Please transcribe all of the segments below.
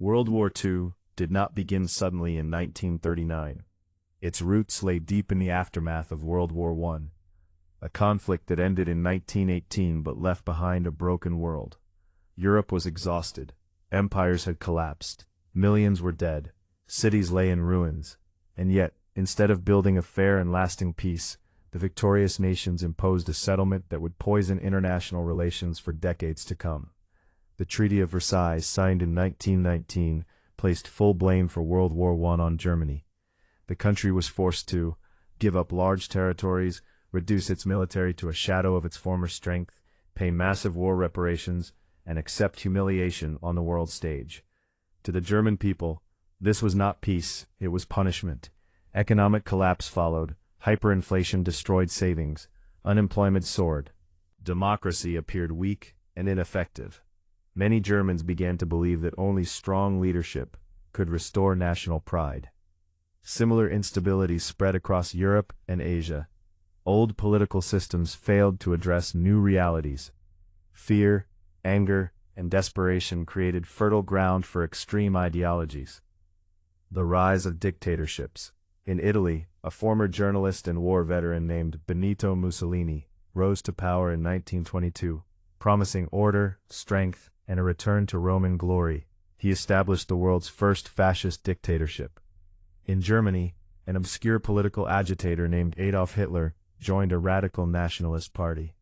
World War II did not begin suddenly in 1939. Its roots lay deep in the aftermath of World War I, a conflict that ended in 1918 but left behind a broken world. Europe was exhausted, empires had collapsed, millions were dead, cities lay in ruins, and yet, instead of building a fair and lasting peace, the victorious nations imposed a settlement that would poison international relations for decades to come. The Treaty of Versailles, signed in 1919, placed full blame for World War I on Germany. The country was forced to give up large territories, reduce its military to a shadow of its former strength, pay massive war reparations, and accept humiliation on the world stage. To the German people, this was not peace, it was punishment. Economic collapse followed, hyperinflation destroyed savings, unemployment soared. Democracy appeared weak and ineffective. Many Germans began to believe that only strong leadership could restore national pride. Similar instability spread across Europe and Asia. Old political systems failed to address new realities. Fear, anger, and desperation created fertile ground for extreme ideologies. The rise of dictatorships. In Italy, a former journalist and war veteran named Benito Mussolini rose to power in 1922, promising order, strength, and a return to Roman glory. He established the world's first fascist dictatorship. In Germany, an obscure political agitator named Adolf Hitler joined a radical nationalist party.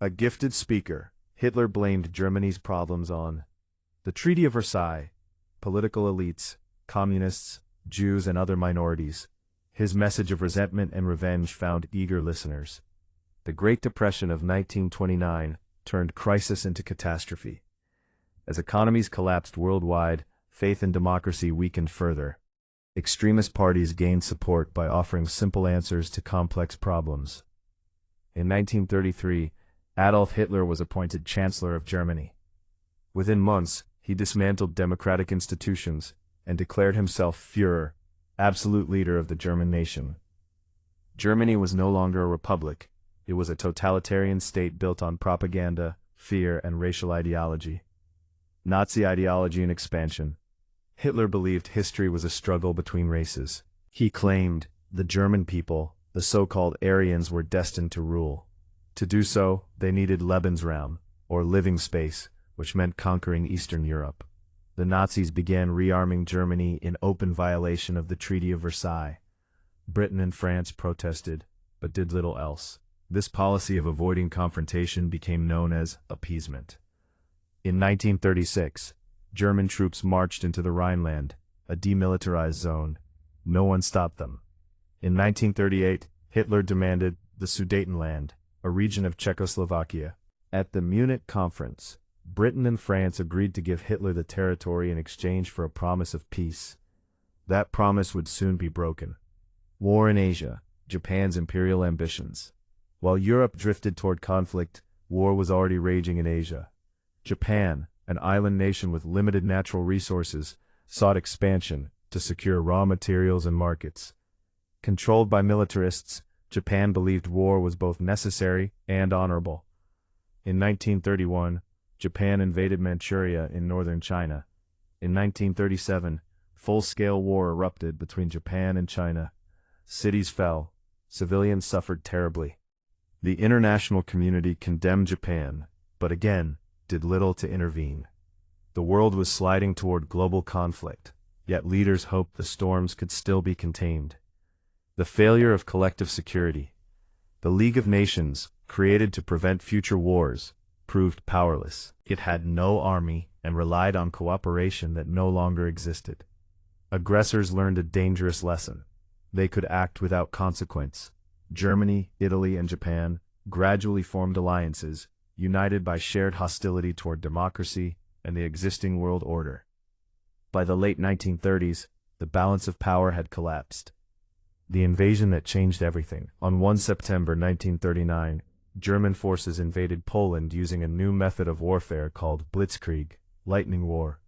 A gifted speaker, Hitler blamed Germany's problems on the Treaty of Versailles, political elites, communists, Jews, and other minorities. His message of resentment and revenge found eager listeners. The Great Depression of 1929 turned crisis into catastrophe. As economies collapsed worldwide, faith in democracy weakened further. Extremist parties gained support by offering simple answers to complex problems. In 1933, Adolf Hitler was appointed Chancellor of Germany. Within months, he dismantled democratic institutions and declared himself Führer, absolute leader of the German nation. Germany was no longer a republic. It was a totalitarian state built on propaganda, fear, and racial ideology. Nazi ideology and expansion. Hitler believed history was a struggle between races. He claimed the German people, the so-called Aryans, were destined to rule. To do so, they needed Lebensraum, or living space, which meant conquering Eastern Europe. The Nazis began rearming Germany in open violation of the Treaty of Versailles. Britain and France protested, but did little else. This policy of avoiding confrontation became known as appeasement. In 1936, German troops marched into the Rhineland, a demilitarized zone. No one stopped them. In 1938, Hitler demanded the Sudetenland, a region of Czechoslovakia. At the Munich Conference, Britain and France agreed to give Hitler the territory in exchange for a promise of peace. That promise would soon be broken. War in Asia, Japan's imperial ambitions. While Europe drifted toward conflict, war was already raging in Asia. Japan, an island nation with limited natural resources, sought expansion to secure raw materials and markets. Controlled by militarists, Japan believed war was both necessary and honorable. In 1931, Japan invaded Manchuria in northern China. In 1937, full-scale war erupted between Japan and China. Cities fell. Civilians suffered terribly. The international community condemned Japan, but again, did little to intervene. The world was sliding toward global conflict, yet leaders hoped the storms could still be contained. The failure of collective security. The League of Nations, created to prevent future wars, proved powerless. It had no army and relied on cooperation that no longer existed. Aggressors learned a dangerous lesson. They could act without consequence. Germany, Italy, and Japan gradually formed alliances, united by shared hostility toward democracy and the existing world order. By the late 1930s, the balance of power had collapsed. The invasion that changed everything. On 1 September 1939, German forces invaded Poland using a new method of warfare called Blitzkrieg, lightning war.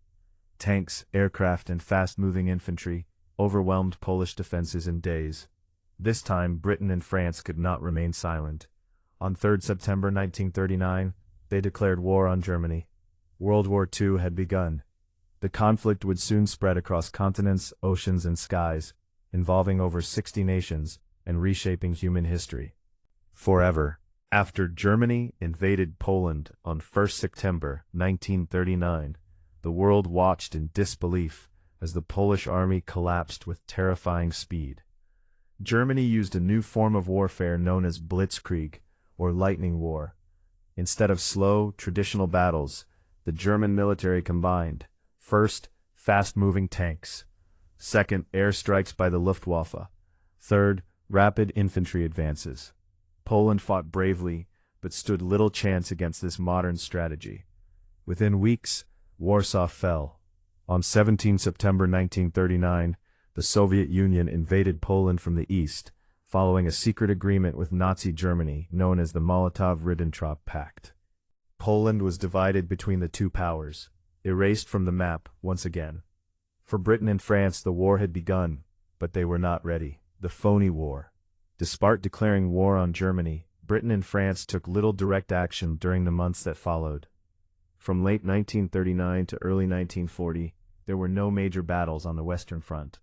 Tanks, aircraft, and fast-moving infantry overwhelmed Polish defenses in days. This time, Britain and France could not remain silent. On 3 September 1939, they declared war on Germany. World War II had begun. The conflict would soon spread across continents, oceans, and skies, involving over 60 nations and reshaping human history forever. After Germany invaded Poland on 1 September 1939, the world watched in disbelief as the Polish army collapsed with terrifying speed. Germany used a new form of warfare known as blitzkrieg, or lightning war. Instead of slow, traditional battles, the German military combined, first, fast-moving tanks, second, airstrikes by the Luftwaffe, third, rapid infantry advances. Poland fought bravely, but stood little chance against this modern strategy. Within weeks, Warsaw fell. On 17 September 1939, the Soviet Union invaded Poland from the east, following a secret agreement with Nazi Germany known as the Molotov-Ribbentrop Pact. Poland was divided between the two powers, erased from the map once again. For Britain and France, the war had begun, but they were not ready. The phony war. Despite declaring war on Germany, Britain and France took little direct action during the months that followed. From late 1939 to early 1940, there were no major battles on the Western Front.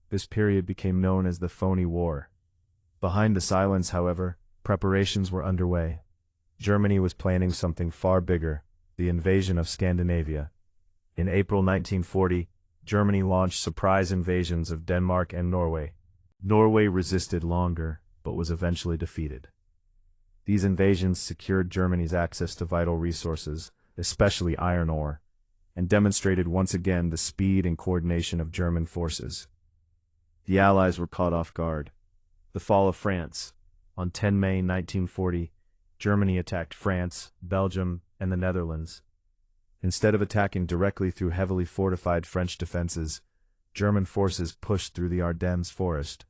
This period became known as the phony war. Behind the silence, however, preparations were underway. Germany was planning something far bigger, the invasion of Scandinavia. In April 1940, Germany launched surprise invasions of Denmark and Norway. Norway resisted longer, but was eventually defeated. These invasions secured Germany's access to vital resources, especially iron ore, and demonstrated once again the speed and coordination of German forces. The Allies were caught off guard. The fall of France. On 10 May 1940, Germany attacked France, Belgium, and the Netherlands. Instead of attacking directly through heavily fortified French defenses, German forces pushed through the Ardennes forest,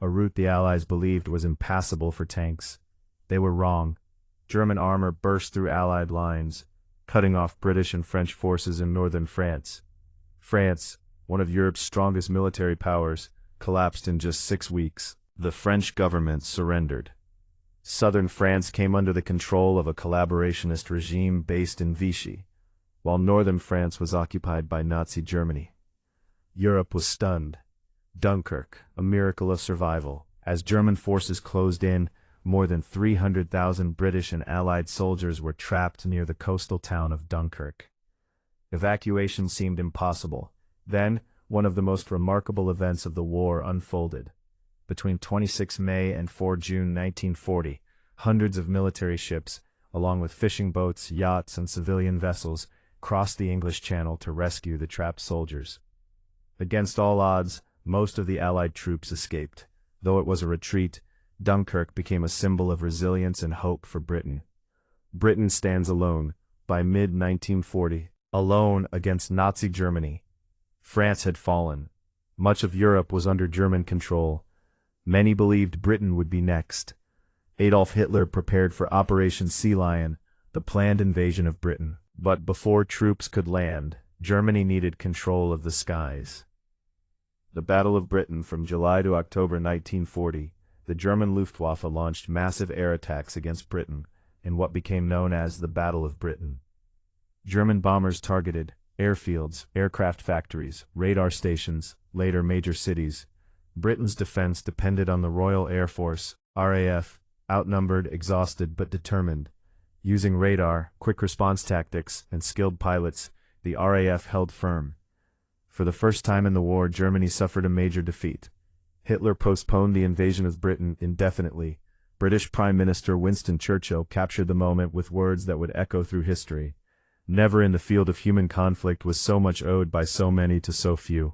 a route the Allies believed was impassable for tanks. They were wrong. German armor burst through Allied lines, cutting off British and French forces in northern France. France, one of Europe's strongest military powers, collapsed in just 6 weeks. The French government surrendered. Southern France came under the control of a collaborationist regime based in Vichy, while northern France was occupied by Nazi Germany. Europe was stunned. Dunkirk, a miracle of survival. As German forces closed in, more than 300,000 British and Allied soldiers were trapped near the coastal town of Dunkirk. Evacuation seemed impossible. Then, one of the most remarkable events of the war unfolded. Between 26 May and 4 June 1940, hundreds of military ships, along with fishing boats, yachts, and civilian vessels, crossed the English Channel to rescue the trapped soldiers. Against all odds, most of the Allied troops escaped. Though it was a retreat, Dunkirk became a symbol of resilience and hope for Britain. Britain stands alone, by mid-1940, alone against Nazi Germany. France had fallen. Much of Europe was under German control. Many believed Britain would be next. Adolf Hitler prepared for Operation Sea Lion, the planned invasion of Britain. But before troops could land, Germany needed control of the skies. The Battle of Britain from July to October 1940, the German Luftwaffe launched massive air attacks against Britain in what became known as the Battle of Britain. German bombers targeted airfields, aircraft factories, radar stations, later major cities. Britain's defense depended on the Royal Air Force, RAF, outnumbered, exhausted, but determined. Using radar, quick response tactics, and skilled pilots, the RAF held firm. For the first time in the war, Germany suffered a major defeat. Hitler postponed the invasion of Britain indefinitely. British Prime Minister Winston Churchill captured the moment with words that would echo through history. Never in the field of human conflict was so much owed by so many to so few.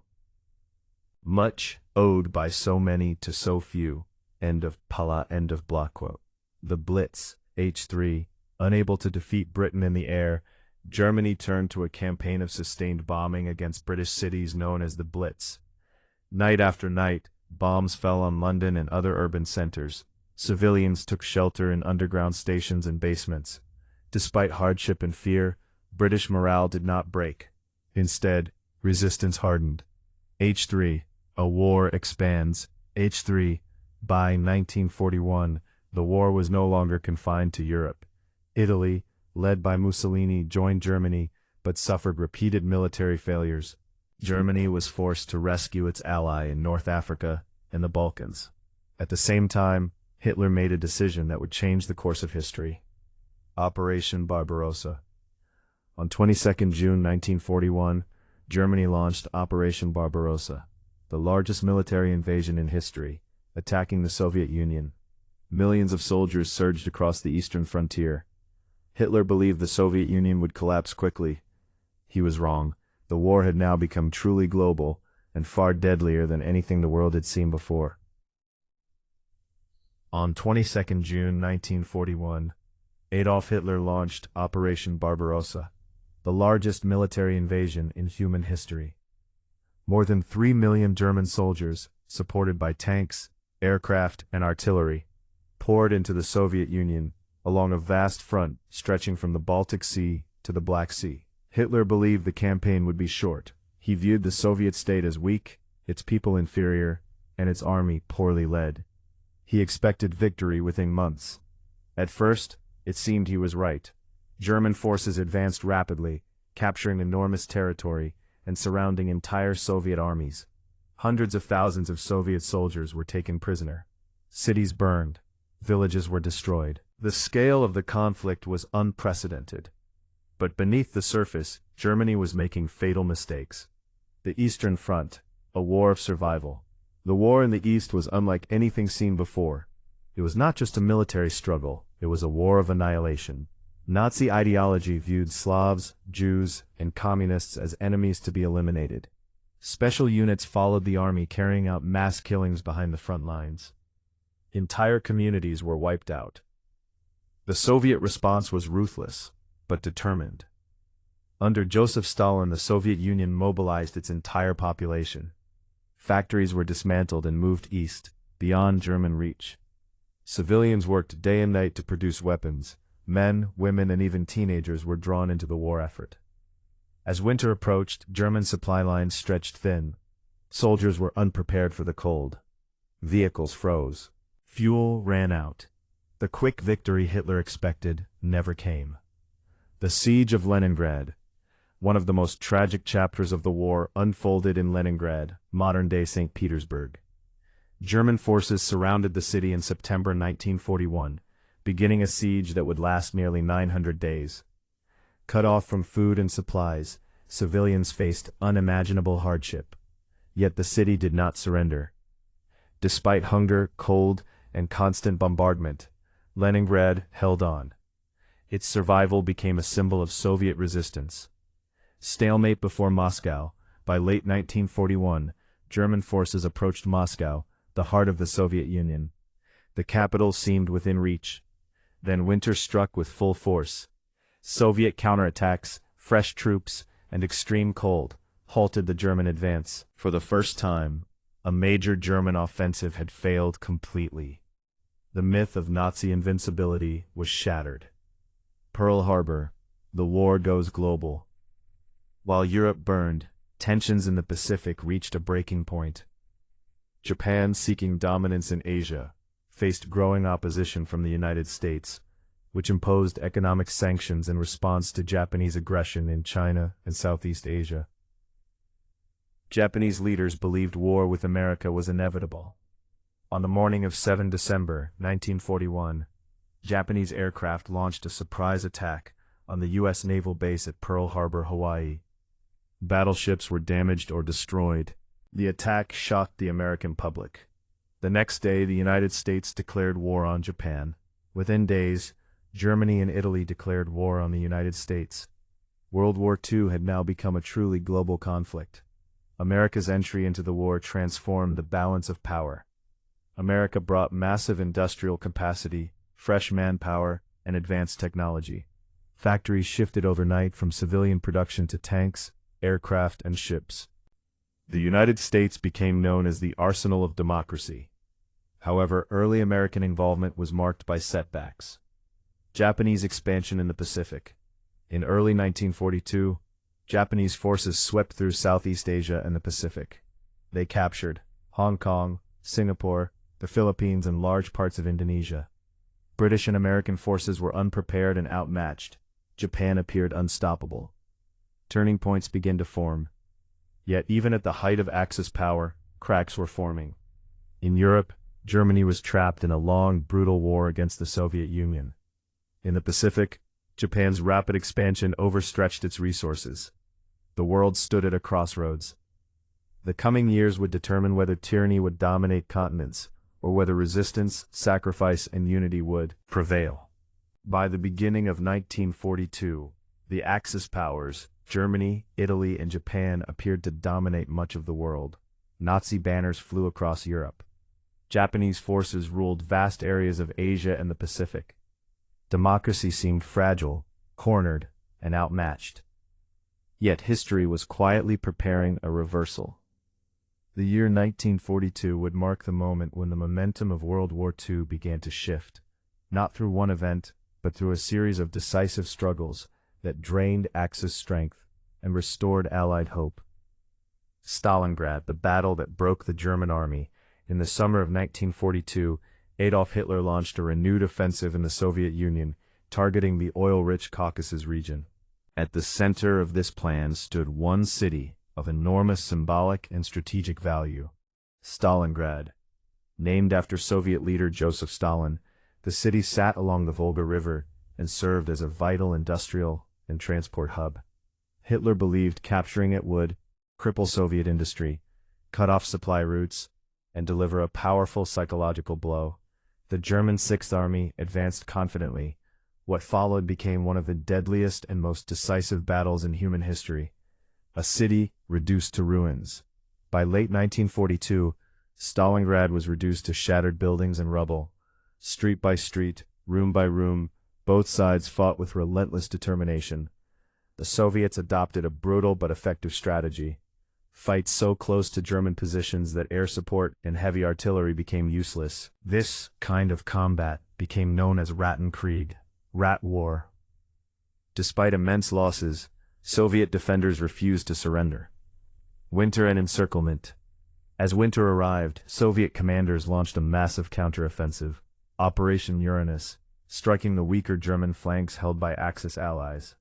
Much owed by so many to so few. End of Pala, end of block quote. The Blitz, H3, unable to defeat Britain in the air, Germany turned to a campaign of sustained bombing against British cities known as the Blitz. Night after night, bombs fell on London and other urban centers. Civilians took shelter in underground stations and basements. Despite hardship and fear, British morale did not break. Instead, resistance hardened. H3, a war expands. H3, by 1941, the war was no longer confined to Europe. Italy, led by Mussolini, joined Germany, but suffered repeated military failures. Germany was forced to rescue its ally in North Africa and the Balkans. At the same time, Hitler made a decision that would change the course of history. Operation Barbarossa. On 22 June 1941, Germany launched Operation Barbarossa, the largest military invasion in history, attacking the Soviet Union. Millions of soldiers surged across the eastern frontier. Hitler believed the Soviet Union would collapse quickly. He was wrong. The war had now become truly global and far deadlier than anything the world had seen before. On 22 June 1941, Adolf Hitler launched Operation Barbarossa, the largest military invasion in human history. More than 3 million German soldiers, supported by tanks, aircraft, and artillery, poured into the Soviet Union along a vast front stretching from the Baltic Sea to the Black Sea. Hitler believed the campaign would be short. He viewed the Soviet state as weak, its people inferior, and its army poorly led. He expected victory within months. At first, it seemed he was right. German forces advanced rapidly, capturing enormous territory and surrounding entire Soviet armies. Hundreds of thousands of Soviet soldiers were taken prisoner. Cities burned. Villages were destroyed. The scale of the conflict was unprecedented. But beneath the surface, Germany was making fatal mistakes. The Eastern Front, a war of survival. The war in the East was unlike anything seen before. It was not just a military struggle, it was a war of annihilation. Nazi ideology viewed Slavs, Jews, and communists as enemies to be eliminated. Special units followed the army, carrying out mass killings behind the front lines. Entire communities were wiped out. The Soviet response was ruthless, but determined. Under Joseph Stalin, the Soviet Union mobilized its entire population. Factories were dismantled and moved east, beyond German reach. Civilians worked day and night to produce weapons. Men, women, and even teenagers were drawn into the war effort. As winter approached, German supply lines stretched thin. Soldiers were unprepared for the cold. Vehicles froze. Fuel ran out. The quick victory Hitler expected never came. The Siege of Leningrad, one of the most tragic chapters of the war, unfolded in Leningrad, modern-day St. Petersburg. German forces surrounded the city in September 1941, beginning a siege that would last nearly 900 days. Cut off from food and supplies, civilians faced unimaginable hardship. Yet the city did not surrender. Despite hunger, cold, and constant bombardment, Leningrad held on. Its survival became a symbol of Soviet resistance. Stalemate before Moscow. By late 1941, German forces approached Moscow, the heart of the Soviet Union. The capital seemed within reach. Then winter struck with full force. Soviet counterattacks, fresh troops, and extreme cold halted the German advance. For the first time, a major German offensive had failed completely. The myth of Nazi invincibility was shattered. Pearl Harbor, the war goes global. While Europe burned, tensions in the Pacific reached a breaking point. Japan, seeking dominance in Asia, faced growing opposition from the United States, which imposed economic sanctions in response to Japanese aggression in China and Southeast Asia. Japanese leaders believed war with America was inevitable. On the morning of 7 December 1941, Japanese aircraft launched a surprise attack on the U.S. naval base at Pearl Harbor, Hawaii. Battleships were damaged or destroyed. The attack shocked the American public. The next day, the United States declared war on Japan. Within days, Germany and Italy declared war on the United States. World War II had now become a truly global conflict. America's entry into the war transformed the balance of power. America brought massive industrial capacity, fresh manpower, and advanced technology. Factories shifted overnight from civilian production to tanks, aircraft, and ships. The United States became known as the arsenal of democracy. However, early American involvement was marked by setbacks. Japanese expansion in the Pacific. In early 1942, Japanese forces swept through Southeast Asia and the Pacific. They captured Hong Kong, Singapore, the Philippines, and large parts of Indonesia. British and American forces were unprepared and outmatched. Japan appeared unstoppable. turning points began to form. Yet even at the height of Axis power, cracks were forming. In Europe, Germany was trapped in a long, brutal war against the Soviet Union. In the Pacific, Japan's rapid expansion overstretched its resources. The world stood at a crossroads. The coming years would determine whether tyranny would dominate continents, or whether resistance, sacrifice, and unity would prevail. By the beginning of 1942, the Axis powers, Germany, Italy, and Japan, appeared to dominate much of the world. Nazi banners flew across Europe. Japanese forces ruled vast areas of Asia and the Pacific. Democracy seemed fragile, cornered, and outmatched. Yet history was quietly preparing a reversal. The year 1942 would mark the moment when the momentum of World War II began to shift, not through one event, but through a series of decisive struggles that drained Axis strength and restored Allied hope. Stalingrad, the battle that broke the German army. In the summer of 1942, Adolf Hitler launched a renewed offensive in the Soviet Union, targeting the oil-rich Caucasus region. At the center of this plan stood one city of enormous symbolic and strategic value: Stalingrad. Named after Soviet leader Joseph Stalin, the city sat along the Volga River and served as a vital industrial and transport hub. Hitler believed capturing it would cripple Soviet industry, cut off supply routes, and deliver a powerful psychological blow. The German Sixth Army advanced confidently. What followed became one of the deadliest and most decisive battles in human history. A city reduced to ruins. By late 1942, Stalingrad was reduced to shattered buildings and rubble. Street by street, room by room, both sides fought with relentless determination. The Soviets adopted a brutal but effective strategy. Fight so close to German positions that air support and heavy artillery became useless. This kind of combat became known as Rattenkrieg, Rat War. Despite immense losses, Soviet defenders refused to surrender. Winter and encirclement. As winter arrived, Soviet commanders launched a massive counteroffensive, Operation Uranus, striking the weaker German flanks held by Axis allies.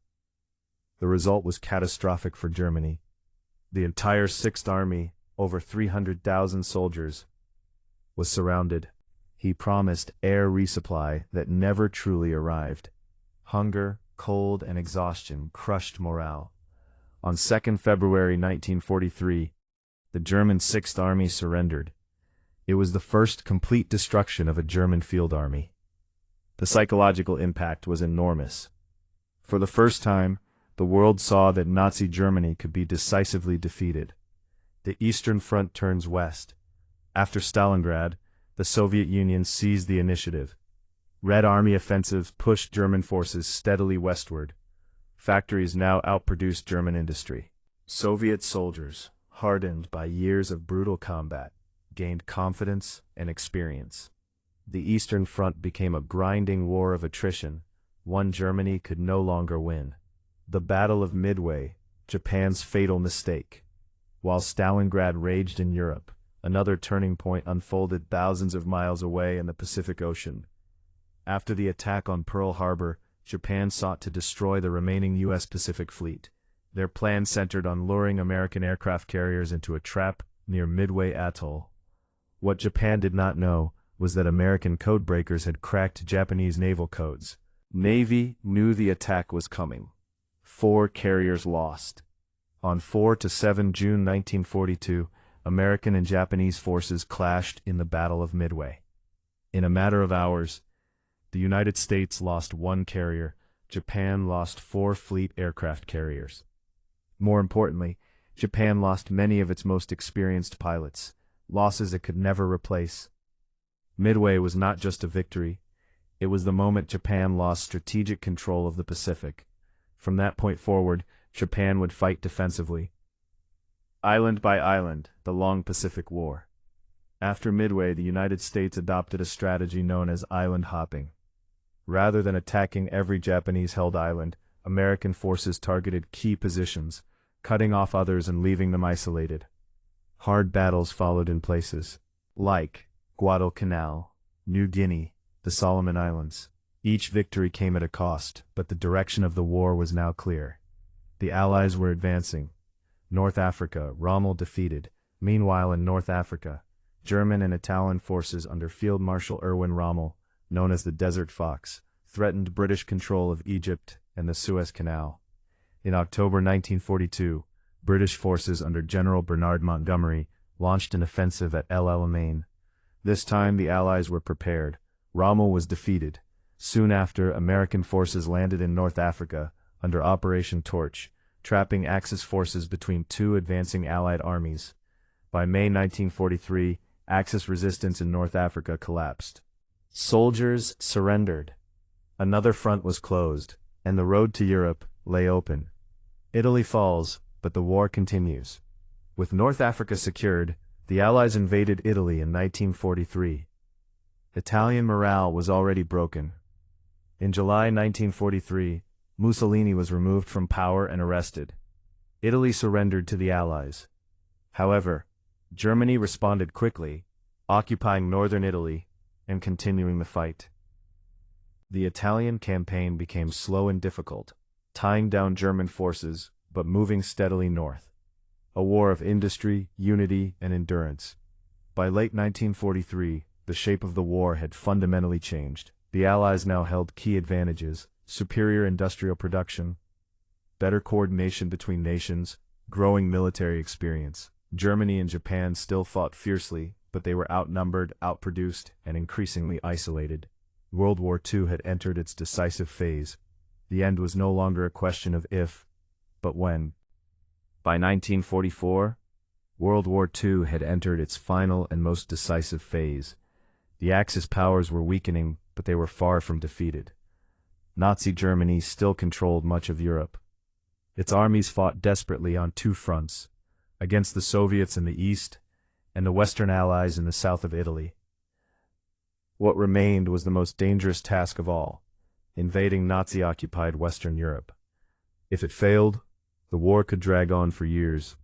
The result was catastrophic for Germany. The entire Sixth Army, over 300,000 soldiers, was surrounded. He promised air resupply that never truly arrived. Hunger, cold, and exhaustion crushed morale. On 2 February 1943, the German Sixth Army surrendered. It was the first complete destruction of a German field army. The psychological impact was enormous. For the first time, the world saw that Nazi Germany could be decisively defeated. The Eastern Front turns west. After Stalingrad, the Soviet Union seized the initiative. Red Army offensives pushed German forces steadily westward. Factories now outproduced German industry. Soviet soldiers, hardened by years of brutal combat, gained confidence and experience. The Eastern Front became a grinding war of attrition, one Germany could no longer win. The Battle of Midway, Japan's fatal mistake. While Stalingrad raged in Europe, another turning point unfolded thousands of miles away in the Pacific Ocean. After the attack on Pearl Harbor, Japan sought to destroy the remaining U.S. Pacific Fleet. Their plan centered on luring American aircraft carriers into a trap near Midway Atoll. What Japan did not know was that American codebreakers had cracked Japanese naval codes. Navy knew the attack was coming. 4 carriers lost. On 4 to 7 June 1942, American and Japanese forces clashed in the Battle of Midway. In a matter of hours, the United States lost 1 carrier, Japan lost 4 fleet aircraft carriers. More importantly, Japan lost many of its most experienced pilots, losses it could never replace. Midway was not just a victory, it was the moment Japan lost strategic control of the Pacific. From that point forward, Japan would fight defensively. Island by island, the long Pacific War. After Midway, the United States adopted a strategy known as island hopping. Rather than attacking every Japanese-held island, American forces targeted key positions, cutting off others and leaving them isolated. Hard battles followed in places like Guadalcanal, New Guinea, the Solomon Islands. Each victory came at a cost, but the direction of the war was now clear. The Allies were advancing. North Africa, Rommel defeated. Meanwhile in North Africa, German and Italian forces under Field Marshal Erwin Rommel, known as the Desert Fox, threatened British control of Egypt and the Suez Canal. In October 1942, British forces under General Bernard Montgomery launched an offensive at El Alamein. This time the Allies were prepared. Rommel was defeated. Soon after, American forces landed in North Africa under Operation Torch, trapping Axis forces between two advancing Allied armies. By May 1943, Axis resistance in North Africa collapsed. Soldiers surrendered. Another front was closed, and the road to Europe lay open. Italy falls, but the war continues. With North Africa secured, the Allies invaded Italy in 1943. Italian morale was already broken. In July 1943, Mussolini was removed from power and arrested. Italy surrendered to the Allies. However, Germany responded quickly, occupying northern Italy and continuing the fight. The Italian campaign became slow and difficult, tying down German forces but moving steadily north. A war of industry, unity, and endurance. By late 1943, the shape of the war had fundamentally changed. The Allies now held key advantages: superior industrial production, better coordination between nations, growing military experience. Germany and Japan still fought fiercely, but they were outnumbered, outproduced, and increasingly isolated. World War II had entered its decisive phase. The end was no longer a question of if, but when. By 1944, World War II had entered its final and most decisive phase. The Axis powers were weakening, but they were far from defeated. Nazi Germany still controlled much of Europe. Its armies fought desperately on two fronts, against the Soviets in the east and the Western Allies in the south of Italy. What remained was the most dangerous task of all: invading Nazi-occupied Western Europe. If it failed, the war could drag on for years.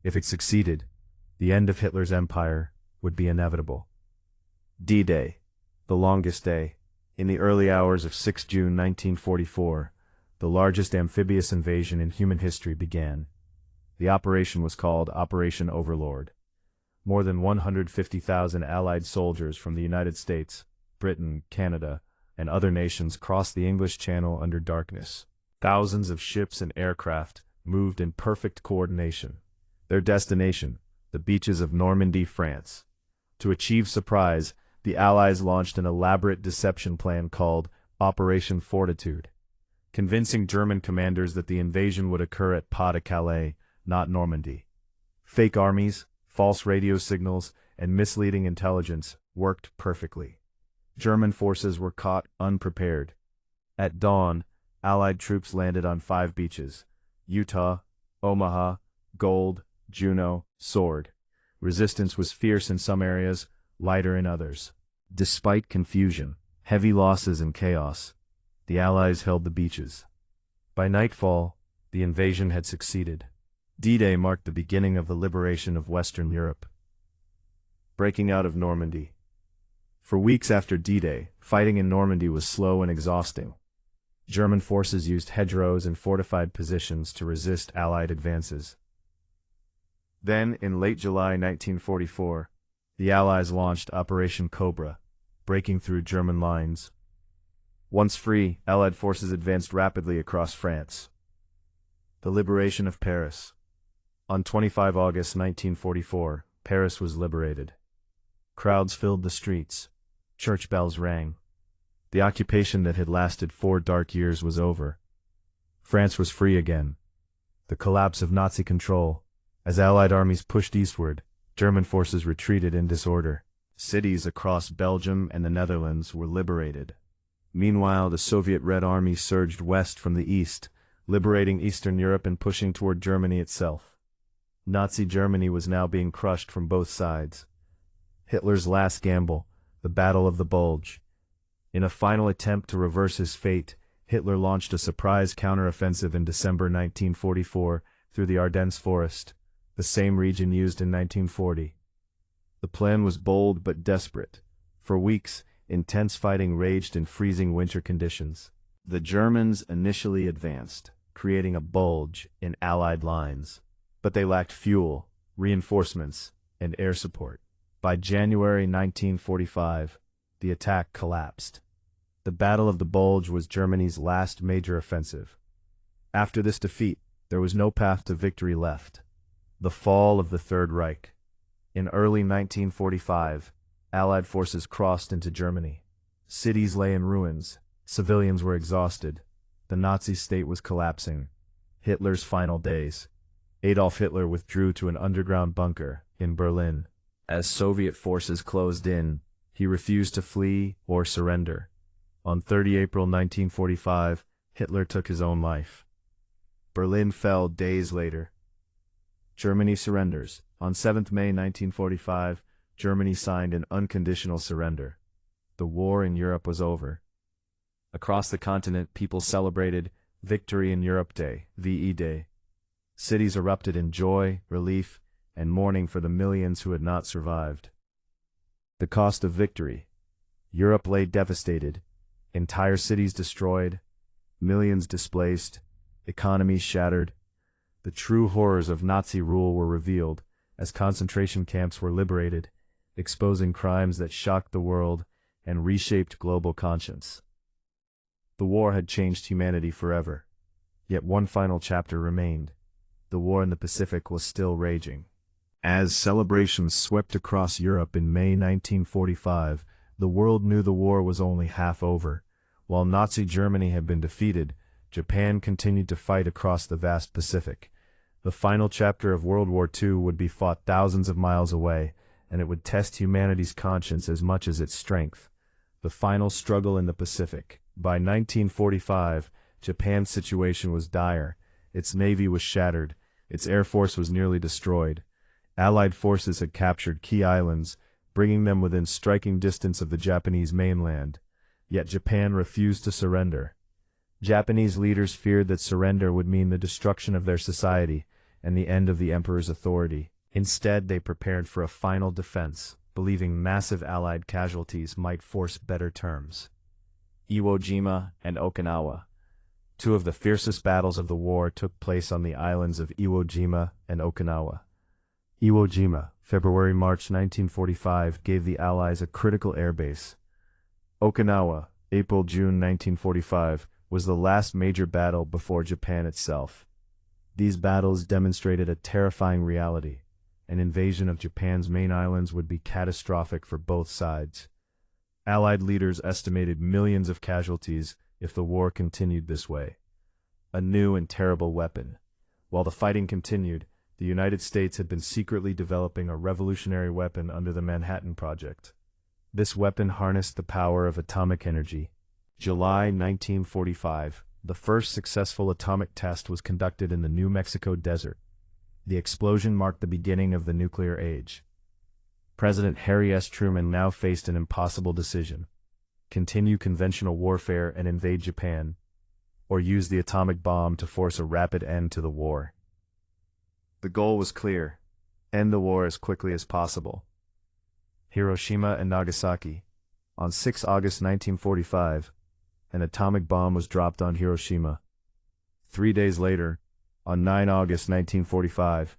If it succeeded, the end of Hitler's empire would be inevitable. D-Day, the longest day. In the early hours of 6 June 1944, the largest amphibious invasion in human history began. The operation was called Operation Overlord. More than 150,000 Allied soldiers from the United States, Britain, Canada, and other nations crossed the English Channel under darkness. Thousands of ships and aircraft moved in perfect coordination. Their destination, the beaches of Normandy, France. To achieve surprise, the Allies launched an elaborate deception plan called Operation Fortitude, convincing German commanders that the invasion would occur at Pas-de-Calais, not Normandy. Fake armies, false radio signals, and misleading intelligence worked perfectly. German forces were caught unprepared. At dawn, Allied troops landed on 5 beaches: Utah, Omaha, Gold, Juno, Sword. Resistance was fierce in some areas, lighter in others. Despite confusion, heavy losses, and chaos, the Allies held the beaches. By nightfall, the invasion had succeeded. D-Day marked the beginning of the liberation of Western Europe. Breaking out of Normandy. For weeks after D-Day, fighting in Normandy was slow and exhausting. German forces used hedgerows and fortified positions to resist Allied advances. Then, in late July 1944, the Allies launched Operation Cobra, breaking through German lines. Once free, Allied forces advanced rapidly across France. The liberation of Paris. On 25 August 1944, Paris was liberated. Crowds filled the streets. Church bells rang. The occupation that had lasted 4 dark years was over. France was free again. The collapse of Nazi control. As Allied armies pushed eastward, German forces retreated in disorder. Cities across Belgium and the Netherlands were liberated. Meanwhile, the Soviet Red Army surged west from the east, liberating Eastern Europe and pushing toward Germany itself. Nazi Germany was now being crushed from both sides. Hitler's last gamble, the Battle of the Bulge. In a final attempt to reverse his fate, Hitler launched a surprise counteroffensive in December 1944 through the Ardennes Forest, the same region used in 1940. The plan was bold but desperate. For weeks, intense fighting raged in freezing winter conditions. The Germans initially advanced. creating a bulge in Allied lines. But they lacked fuel, reinforcements, and air support. By January 1945, the attack collapsed. The Battle of the Bulge was Germany's last major offensive. After this defeat, there was no path to victory left. The fall of the Third Reich. In early 1945, Allied forces crossed into Germany. Cities lay in ruins. Civilians were exhausted. The Nazi state was collapsing. Hitler's final days. Adolf Hitler withdrew to an underground bunker in Berlin. As Soviet forces closed in, he refused to flee or surrender. On 30 April 1945, Hitler took his own life. Berlin fell days later. Germany surrenders. On 7 May 1945, Germany signed an unconditional surrender. The war in Europe was over. Across the continent, people celebrated Victory in Europe Day, VE Day. Cities erupted in joy, relief, and mourning for the millions who had not survived. The cost of victory. Europe lay devastated, entire cities destroyed, millions displaced, economies shattered. The true horrors of Nazi rule were revealed as concentration camps were liberated, exposing crimes that shocked the world and reshaped global conscience. The war had changed humanity forever. Yet one final chapter remained. The war in the Pacific was still raging. As celebrations swept across Europe in May 1945, the world knew the war was only half over. While Nazi Germany had been defeated, Japan continued to fight across the vast Pacific. The final chapter of World War II would be fought thousands of miles away, and it would test humanity's conscience as much as its strength. The final struggle in the Pacific. By 1945, Japan's situation was dire. Its navy was shattered. Its air force was nearly destroyed. Allied forces had captured key islands, bringing them within striking distance of the Japanese mainland. Yet Japan refused to surrender. Japanese leaders feared that surrender would mean the destruction of their society and the end of the emperor's authority. Instead, they prepared for a final defense, believing massive Allied casualties might force better terms. Iwo Jima and Okinawa. Two of the fiercest battles of the war took place on the islands of Iwo Jima and Okinawa. Iwo Jima, February-March 1945, gave the Allies a critical airbase. Okinawa, April-June 1945, was the last major battle before Japan itself. These battles demonstrated a terrifying reality. An invasion of Japan's main islands would be catastrophic for both sides. Allied leaders estimated millions of casualties if the war continued this way. A new and terrible weapon. While the fighting continued, the United States had been secretly developing a revolutionary weapon under the Manhattan Project. This weapon harnessed the power of atomic energy. July 1945, the first successful atomic test was conducted in the New Mexico desert. The explosion marked the beginning of the nuclear age. President Harry S. Truman now faced an impossible decision: continue conventional warfare and invade Japan, or use the atomic bomb to force a rapid end to the war. The goal was clear: end the war as quickly as possible. Hiroshima and Nagasaki. On 6 August 1945, an atomic bomb was dropped on Hiroshima. 3 days later, on 9 August 1945,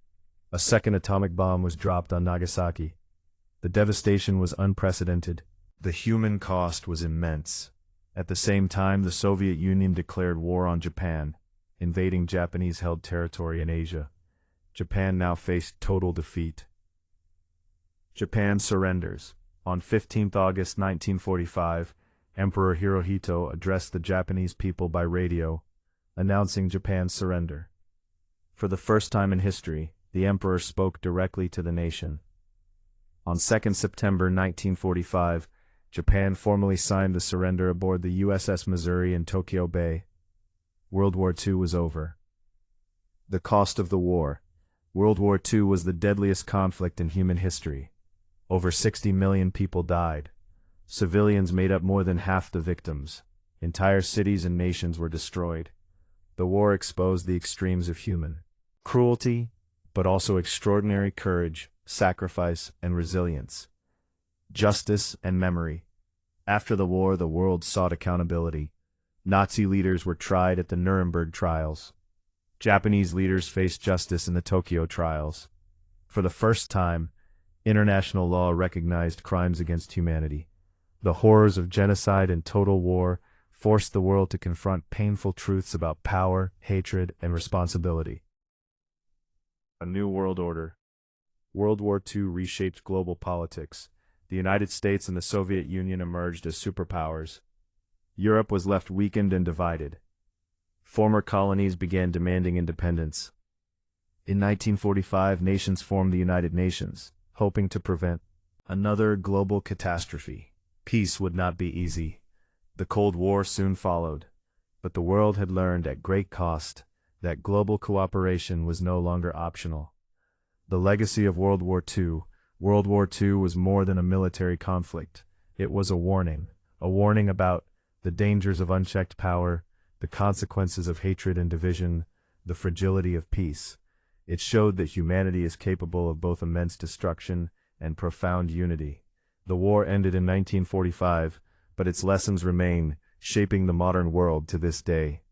a second atomic bomb was dropped on Nagasaki. The devastation was unprecedented. The human cost was immense. At the same time, the Soviet Union declared war on Japan, invading Japanese-held territory in Asia. Japan now faced total defeat. Japan surrenders. On 15 August 1945, Emperor Hirohito addressed the Japanese people by radio, announcing Japan's surrender. For the first time in history, the emperor spoke directly to the nation. On 2 September 1945, Japan formally signed the surrender aboard the USS Missouri in Tokyo Bay. World War II was over. The cost of the war. World War II was the deadliest conflict in human history. Over 60 million people died. Civilians made up more than half the victims. Entire cities and nations were destroyed. The war exposed the extremes of human cruelty, but also extraordinary courage, sacrifice, and resilience. Justice and memory. After the war, the world sought accountability. Nazi leaders were tried at the Nuremberg trials. Japanese leaders faced justice in the Tokyo trials. For the first time, international law recognized crimes against humanity. The horrors of genocide and total war forced the world to confront painful truths about power, hatred, and responsibility. A new world order. World War II reshaped global politics. The United States and the Soviet Union emerged as superpowers. Europe was left weakened and divided. Former colonies began demanding independence. In 1945, nations formed the United Nations, hoping to prevent another global catastrophe. Peace would not be easy. The Cold War soon followed, but the world had learned at great cost that global cooperation was no longer optional. The legacy of World War II. World War II was more than a military conflict. It was a warning about the dangers of unchecked power, the consequences of hatred and division, the fragility of peace. It showed that humanity is capable of both immense destruction and profound unity. The war ended in 1945, but its lessons remain, shaping the modern world to this day.